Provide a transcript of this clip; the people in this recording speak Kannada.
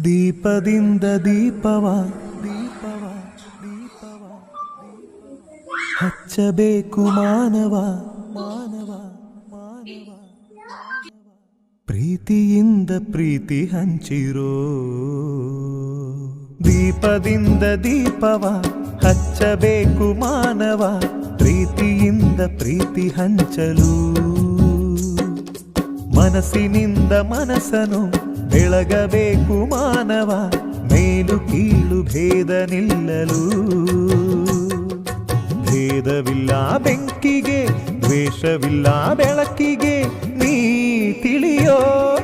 ದೀಪದಿಂದ ದೀಪವ ಹಚ್ಚಬೇಕು ಮಾನವ ಪ್ರೀತಿಯಿಂದ ಪ್ರೀತಿ ಹಂಚಿರೋ. ದೀಪದಿಂದ ದೀಪವ ಹಚ್ಚಬೇಕು ಮಾನವ ಪ್ರೀತಿಯಿಂದ ಪ್ರೀತಿ ಹಂಚಲು. ಮನಸ್ಸಿನಿಂದ ಮನಸ್ಸನು ಬೆಳಗಬೇಕು ಮಾನವ ಮೇಲು ಕೀಳು ಭೇದ ನಿಲ್ಲಲು. ಭೇದವಿಲ್ಲ ಬೆಂಕಿಗೆ ದ್ವೇಷವಿಲ್ಲ ಬೆಳಕಿಗೆ ನೀ ತಿಳಿಯೋ.